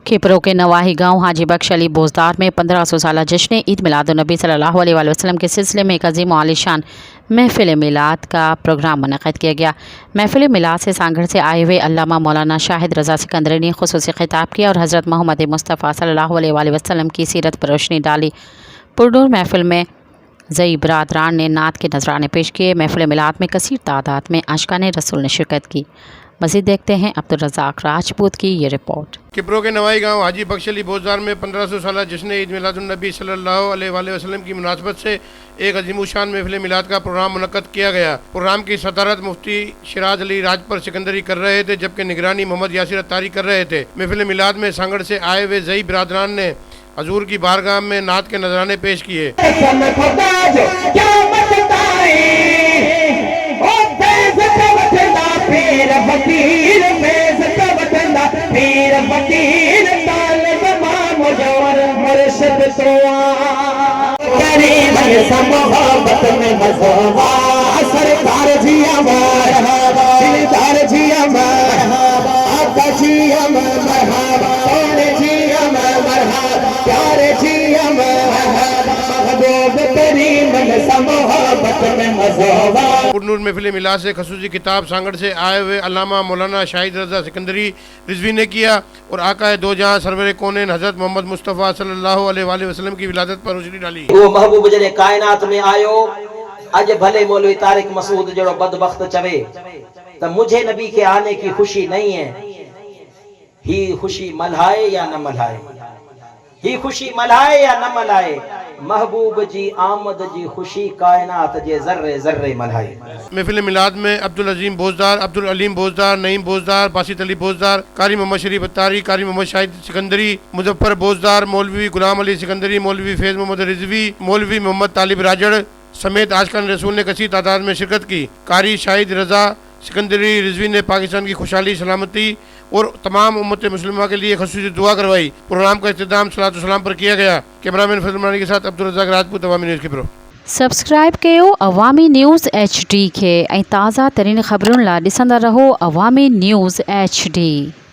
खिपरो के नवाही गांव हाजी बख्श अली बोजदार में 1500 साला जश्न ईद मिलादुन्नबी सल्लल्लाहु अलैहि वसल्लम के सिलसिले में एक अजीम आलिशान महफिल मिलाद का प्रोग्राम मुनक़्क़िद किया गया। महफिल मिलाद से सांगड़ से आए हुए अल्लामा मौलाना शाहिद रज़ा सिकंदरी ने ख़ुसूसी खिताब किया और हज़रत मोहम्मद मुस्तफ़ा सल्लल्लाहु अलैहि वसल्लम की सीरत पर रोशनी डाली। पुरनूर महफिल में ज़ई बरादरान ने नात के नजराने पेश किए। महफिल मिलाद में कसीर तादाद में आशिकाने रसूल ने शिरकत की। मज़ीद देखते हैं अब्दुल रज़ाक राजपूत की ये रिपोर्ट। खिपरो के नवाई गांव हाजी बख्श अली बोजदार में 1500 साला जश्न ईद मिलादुन्नबी सल्लल्लाहु अलैहि वसल्लम की मुनासबत से एक अजीमुशान महफिल मिलाद का प्रोग्राम मुनक़्क़िद किया गया। प्रोग्राम की सदारत मुफ्ती शिराज अली राजपर सिकंदरी कर रहे थे, जबकि निगरानी मोहम्मद यासिर अत्तारी कर रहे थे। महफिल मिलाद में सांगड़ से आए हुए ज़ई बरादरान ने हजूर की बारगाह में नात के नजराने पेश किए। सरकार जी दिलदार जी आका जी सोने जी प्यारे जी पुरनूर महफिल मिलाद से खसूसी किताब सांगड़ से आए हुए अल्लामा मौलाना शाहिद रज़ा सिकंदरी रिजवी ने किया और आका दो जहां सरवर कौनैन हज़रत मोहम्मद मुस्तफ़ा सल्लल्लाहु अलैहि वसल्लम की विलादत पर रोशनी डाली। वो महबूब जने कायनात में आयो अज भले मौलवी तारिक मसूद जड़ो बदबख्त चवे तो मुझे नबी के आने की खुशी नहीं है। ही खुशी मल्हाए या न मल्हाए, ही खुशी मल्हाए या न मल्हाए, महबूब जी आमद जी खुशी कायनात जे जर्रे जर्रे मल्हाए। महफिल मिलाद में अब्दुल अजीम बोजदार, अब्दुल अलीम बोजदार, नईम बोजदार, बासित अली बोजदार, कारी मोहम्मद शरीफ अत्तारी, कारी मोहम्मद शाहिद सिकंदरी, मुजफ्फर बोजदार, मौलवी गुलाम अली सिकंदरी, मौलवी फैज मोहम्मद रिजवी, मौलवी मोहम्मद तालिब राजड़ समेत आशिकान रसूल ने कसीर तादाद में शिरकत की। कारी शाहिद रज़ा सिकंदरी रिजवी ने पाकिस्तान की खुशहाली, सलामती और तमाम उम्मत मुस्लिमा के लिए खसूसी दुआ करवाई। प्रोग्राम का इख्तिताम सलात व सलाम पर किया गया। कैमरामैन फजल के साथ अब्दुल रज़ाक राजपूत, अवामी न्यूज़ खिपरो। सब्सक्राइब कयो अवामी न्यूज़ HD खे ऐं ताज़ा तरीन ख़बरुनि लाइ ॾिसंदा रहो अवामी न्यूज़ HD।